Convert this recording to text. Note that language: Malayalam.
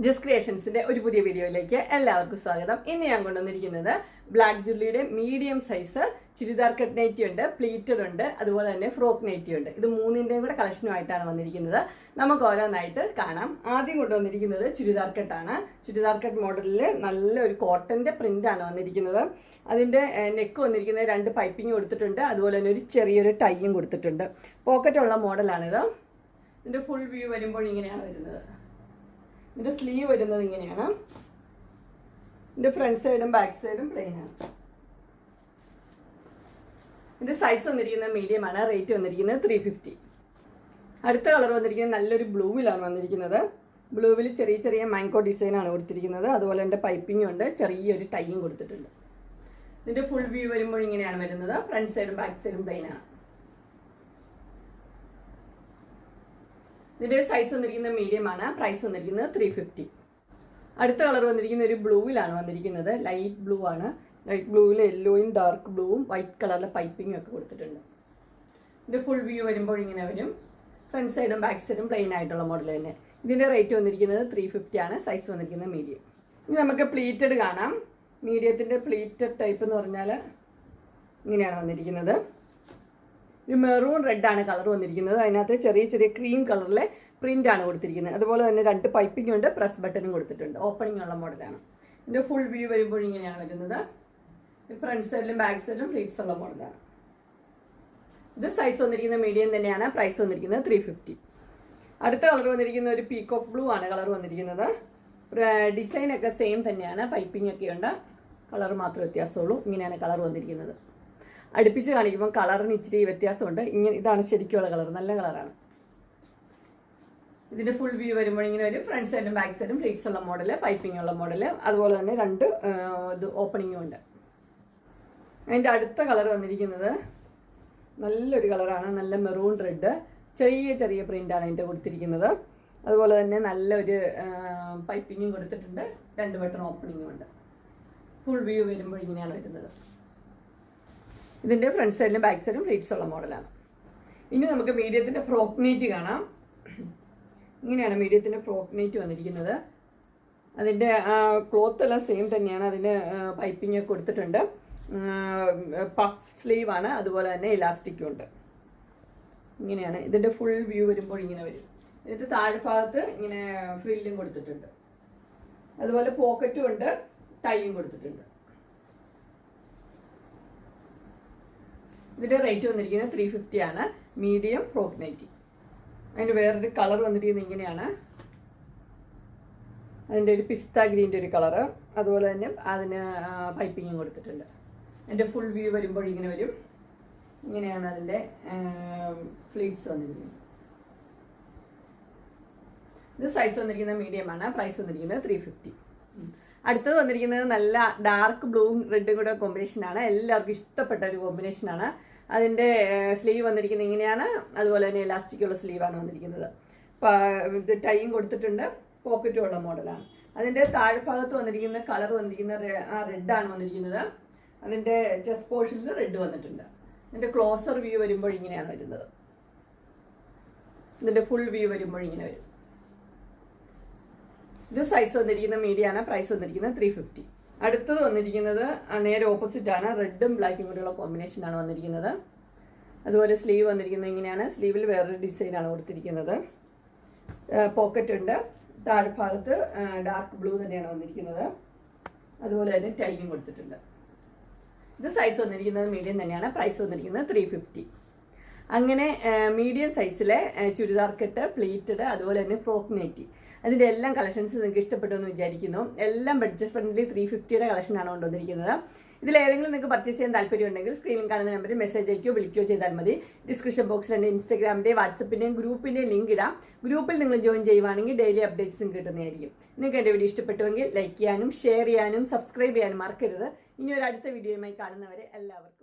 ജസ്റ്റ് ക്രിയേഷൻസിന്റെ ഒരു പുതിയ വീഡിയോയിലേക്ക് എല്ലാവർക്കും സ്വാഗതം. ഇന്ന് ഞാൻ കൊണ്ടുവന്നിരിക്കുന്നത് ബ്ലാക്ക് ജുവല്ലറിയുടെ medium size churidar cut nighty ഉണ്ട്, പ്ലീറ്റഡ് ഉണ്ട്, അതുപോലെ തന്നെ ഫ്രോക്ക് നൈറ്റി ഉണ്ട്. ഇത് മൂന്നിന്റെയും കൂടെ കളക്ഷനുമായിട്ടാണ് വന്നിരിക്കുന്നത്. നമുക്ക് ഓരോന്നായിട്ട് കാണാം. ആദ്യം കൊണ്ടുവന്നിരിക്കുന്നത് ചുരിദാർ കട്ടാണ്. ചുരിദാർ കട്ട് മോഡലിൽ നല്ല ഒരു കോട്ടന്റെ പ്രിന്റ് ആണ് വന്നിരിക്കുന്നത്. അതിന്റെ നെക്ക് വന്നിരിക്കുന്നത് 2 പൈപ്പിംഗ് കൊടുത്തിട്ടുണ്ട്, അതുപോലെ തന്നെ ഒരു ചെറിയൊരു ടൈയും കൊടുത്തിട്ടുണ്ട്. പോക്കറ്റുള്ള മോഡലാണിത്. ഇതിന്റെ ഫുൾ വ്യൂ വരുമ്പോൾ ഇങ്ങനെയാണ് വരുന്നത്. ഇതിന്റെ സ്ലീവ് വരുന്നത് ഇങ്ങനെയാണ്. ഇതിന്റെ ഫ്രണ്ട് സൈഡും ബാക്ക് സൈഡും പ്ലെയിൻ ആണ്. ഇതിന്റെ സൈസ് വന്നിരിക്കുന്നത് മീഡിയം ആണ്. റേറ്റ് വന്നിരിക്കുന്നത് 350. അടുത്ത കളർ വന്നിരിക്കുന്നത് നല്ലൊരു ബ്ലൂവിലാണ് വന്നിരിക്കുന്നത്. ബ്ലൂവിൽ ചെറിയ ചെറിയ മാങ്കോ ഡിസൈൻ ആണ് കൊടുത്തിരിക്കുന്നത്. അതുപോലെ തന്നെ പൈപ്പിംഗും ഉണ്ട്, ചെറിയൊരു ടൈയും കൊടുത്തിട്ടുണ്ട്. ഇതിന്റെ ഫുൾ വ്യൂ വരുമ്പോൾ ഇങ്ങനെയാണ് വരുന്നത്. ഫ്രണ്ട് സൈഡും ബാക്ക് സൈഡും പ്ലെയിൻ ആണ്. ഇതിന്റെ സൈസ് വന്നിരിക്കുന്നത് മീഡിയം ആണ്. പ്രൈസ് വന്നിരിക്കുന്നത് 350. അടുത്ത കളർ വന്നിരിക്കുന്ന ഒരു ബ്ലൂവിലാണ് വന്നിരിക്കുന്നത്. ലൈറ്റ് ബ്ലൂ ആണ്. ലൈറ്റ് ബ്ലൂവിൽ യെല്ലോയും ഡാർക്ക് ബ്ലൂവും വൈറ്റ് കളറിലെ പൈപ്പിംഗും ഒക്കെ കൊടുത്തിട്ടുണ്ട്. ഇതിന്റെ ഫുൾ വ്യൂ വരുമ്പോൾ ഇങ്ങനെ വരും. ഫ്രണ്ട് സൈഡും ബാക്ക് സൈഡും പ്ലെയിൻ ആയിട്ടുള്ള മോഡൽ തന്നെ. ഇതിന്റെ റേറ്റ് വന്നിരിക്കുന്നത് 350 ആണ്. സൈസ് വന്നിരിക്കുന്നത് മീഡിയം. ഇനി നമുക്ക് പ്ലീറ്റഡ് കാണാം. മീഡിയത്തിന്റെ പ്ലീറ്റഡ് ടൈപ്പ് എന്ന് പറഞ്ഞാൽ ഇങ്ങനെയാണ് വന്നിരിക്കുന്നത്. ഒരു മെറൂൺ റെഡ് ആണ് കളർ വന്നിരിക്കുന്നത്. അതിനകത്ത് ചെറിയ ചെറിയ ക്രീം കളറിലെ പ്രിന്റ് ആണ് കൊടുത്തിരിക്കുന്നത്. അതുപോലെ തന്നെ 2 പൈപ്പിംഗ് ഉണ്ട്, പ്രസ് ബട്ടണും കൊടുത്തിട്ടുണ്ട്. ഓപ്പണിംഗ് ഉള്ള മോഡലാണ്. ഇതിന്റെ ഫുൾ വ്യൂ വരുമ്പോൾ ഇങ്ങനെയാണ് വരുന്നത്. ഫ്രണ്ട് സൈഡിലും ബാക്ക് സൈഡിലും ഫ്ലീറ്റ്സ് ഉള്ള മോഡലാണ്. ഇത് സൈസ് വന്നിരിക്കുന്നത് മീഡിയം തന്നെയാണ്. പ്രൈസ് വന്നിരിക്കുന്നത് 350. അടുത്ത കളർ വന്നിരിക്കുന്ന ഒരു പീകോക്ക് ബ്ലൂ ആണ് കളർ വന്നിരിക്കുന്നത്. ഡിസൈൻ ഒക്കെ സെയിം തന്നെയാണ്. പൈപ്പിംഗ് ഒക്കെ ഉണ്ട്, കളർ മാത്രമേ വ്യത്യാസമുള്ളൂ. ഇങ്ങനെയാണ് കളർ വന്നിരിക്കുന്നത്. അടുപ്പിച്ച് കാണിക്കുമ്പോൾ കളറിന് ഇച്ചിരി വ്യത്യാസമുണ്ട്. ഇതാണ് ശരിക്കുള്ള കളർ, നല്ല കളറാണ്. ഇതിന്റെ ഫുൾ വ്യൂ വരുമ്പോൾ ഇങ്ങനെ ഒരു ഫ്രണ്ട് സൈഡും ബാക്ക് സൈഡും ഫ്ലീറ്റ്സ് ഉള്ള മോഡല്, പൈപ്പിംഗ് ഉള്ള മോഡല്, അതുപോലെ തന്നെ 2 ഇത് ഓപ്പണിങ്ങും ഉണ്ട്. അതിന്റെ അടുത്ത കളർ വന്നിരിക്കുന്നത് നല്ലൊരു കളറാണ്. നല്ല മെറൂൺ റെഡ്, ചെറിയ ചെറിയ പ്രിന്റ് ആണ് ഇതിന്റെ കൊടുത്തിരിക്കുന്നത്. അതുപോലെ തന്നെ നല്ലൊരു പൈപ്പിങ്ങും കൊടുത്തിട്ടുണ്ട്, 2 ബട്ടൺ ഓപ്പണിങ്ങും ഉണ്ട്. ഫുൾ വ്യൂ വരുമ്പോൾ ഇങ്ങനെയാണ് വരുന്നത്. ഇതിന്റെ ഫ്രണ്ട് സൈഡിലും ബാക്ക് സൈഡും ഫ്ലീറ്റ്സ് ഉള്ള മോഡലാണ്. ഇനി നമുക്ക് മീഡിയത്തിന്റെ ഫ്രോക്ക് നൈറ്റ് കാണാം. ഇങ്ങനെയാണ് മീഡിയത്തിന്റെ ഫ്രോക്ക് നൈറ്റ് വന്നിരിക്കുന്നത്. അതിന്റെ ക്ലോത്ത് എല്ലാം സെയിം തന്നെയാണ്. അതിന് പൈപ്പിംഗ് ഒക്കെ കൊടുത്തിട്ടുണ്ട്. പഫ് സ്ലീവ് ആണ്, അതുപോലെ തന്നെ ഇലാസ്റ്റിക്കും ഉണ്ട്. ഇങ്ങനെയാണ് ഇതിന്റെ ഫുൾ വ്യൂ വരുമ്പോൾ ഇങ്ങനെ വരും. ഇതിന്റെ താഴ്ഭാഗത്ത് ഇങ്ങനെ ഫ്രില്ലും കൊടുത്തിട്ടുണ്ട്. അതുപോലെ പോക്കറ്റും ഉണ്ട്, ടൈയും കൊടുത്തിട്ടുണ്ട്. ഇതിന്റെ റേറ്റ് വന്നിരിക്കുന്നത് 350 ആണ്. Medium frock nighty. അതിന് വേറൊരു കളർ വന്നിരിക്കുന്നത് ഇങ്ങനെയാണ്. അതിൻ്റെ ഒരു പിസ്ത ഗ്രീൻ്റെ ഒരു കളറ്, അതുപോലെ തന്നെ അതിന് പൈപ്പിങ്ങും കൊടുത്തിട്ടുണ്ട്. അതിൻ്റെ ഫുൾ വ്യൂ വരുമ്പോൾ ഇങ്ങനെ വരും. ഇങ്ങനെയാണ് അതിൻ്റെ ഫ്ലീറ്റ്സ് വന്നിരിക്കുന്നത്. ഇത് സൈസ് വന്നിരിക്കുന്നത് മീഡിയം ആണ്. പ്രൈസ് വന്നിരിക്കുന്നത് 350. അടുത്തത് വന്നിരിക്കുന്നത് നല്ല ഡാർക്ക് ബ്ലൂവും റെഡും കൂടെ കോമ്പിനേഷനാണ്. എല്ലാവർക്കും ഇഷ്ടപ്പെട്ട ഒരു കോമ്പിനേഷനാണ്. അതിൻ്റെ സ്ലീവ് വന്നിരിക്കുന്നത് ഇങ്ങനെയാണ്. അതുപോലെ തന്നെ ഇലാസ്റ്റിക്കുള്ള സ്ലീവാണ് വന്നിരിക്കുന്നത്. ഇത് ടൈയും കൊടുത്തിട്ടുണ്ട്, പോക്കറ്റും ഉള്ള മോഡലാണ്. അതിൻ്റെ താഴ്ഭാഗത്ത് വന്നിരിക്കുന്ന കളർ വന്നിരിക്കുന്ന റെഡാണ് വന്നിരിക്കുന്നത്. അതിൻ്റെ ചെസ്റ്റ് പോർഷനിൽ റെഡ് വന്നിട്ടുണ്ട്. ഇതിൻ്റെ ക്ലോസർ വ്യൂ വരുമ്പോൾ ഇങ്ങനെയാണ് വരുന്നത്. ഇതിൻ്റെ ഫുൾ വ്യൂ വരുമ്പോൾ ഇങ്ങനെ വരും. ഇത് സൈസ് വന്നിരിക്കുന്നത് മീഡിയം ആണ്. പ്രൈസ് വന്നിരിക്കുന്നത് 350. അടുത്തത് വന്നിരിക്കുന്നത് നേരെ ഓപ്പോസിറ്റ് ആണ്. റെഡും ബ്ലാക്കും കൂടെയുള്ള കോമ്പിനേഷൻ ആണ് വന്നിരിക്കുന്നത്. അതുപോലെ സ്ലീവ് വന്നിരിക്കുന്നത് ഇങ്ങനെയാണ്. സ്ലീവിൽ വേറൊരു ഡിസൈനാണ് കൊടുത്തിരിക്കുന്നത്. പോക്കറ്റ് ഉണ്ട്. താഴ്ഭാഗത്ത് ഡാർക്ക് ബ്ലൂ തന്നെയാണ് വന്നിരിക്കുന്നത്. അതുപോലെ തന്നെ ടൈയും കൊടുത്തിട്ടുണ്ട്. ഇത് സൈസ് വന്നിരിക്കുന്നത് മീഡിയം തന്നെയാണ്. പ്രൈസ് വന്നിരിക്കുന്നത് 350. അങ്ങനെ മീഡിയം സൈസിലെ ചുരിദാർ കെട്ട്, പ്ലീറ്റഡ്, അതുപോലെ തന്നെ ഫ്രോക്ക് നൈറ്റി, അതിൻ്റെ എല്ലാം കളക്ഷൻസ് നിങ്ങൾക്ക് ഇഷ്ടപ്പെട്ടു എന്ന് വിചാരിക്കുന്നു. എല്ലാം ബഡ്ജറ്റ് ഫ്രണ്ട്ലി 350യുടെ കളക്ഷനാണ് കൊണ്ടുവന്നിരിക്കുന്നത്. ഇതിലേതെങ്കിലും നിങ്ങൾക്ക് പർച്ചേസ് ചെയ്യാൻ താല്പര്യം ഉണ്ടെങ്കിൽ സ്ക്രീനിൽ കാണുന്ന നമ്പറിൽ മെസ്സേജ് അയക്കുകയോ വിളിക്കുകയോ ചെയ്താൽ മതി. ഡിസ്ക്രിപ്ഷൻ ബോക്സിൽ എൻ്റെ ഇൻസ്റ്റാഗ്രാമിൻ്റെയും വാട്സപ്പിൻ്റെയും ഗ്രൂപ്പിൻ്റെയും ലിങ്ക് ഇടാം. ഗ്രൂപ്പിൽ നിങ്ങൾ ജോയിൻ ചെയ്യുവാണെങ്കിൽ ഡെയിലി അപ്ഡേറ്റ്സും കിട്ടുന്നതായിരിക്കും. നിങ്ങൾക്ക് എൻ്റെ വീഡിയോ ഇഷ്ടപ്പെട്ടുവെങ്കിൽ ലൈക്ക് ചെയ്യാനും ഷെയർ ചെയ്യാനും സബ്സ്ക്രൈബ് ചെയ്യാനും മറക്കരുത്. ഇനി ഒരു അടുത്ത വീഡിയോയുമായി കാണുന്നവരെ എല്ലാവർക്കും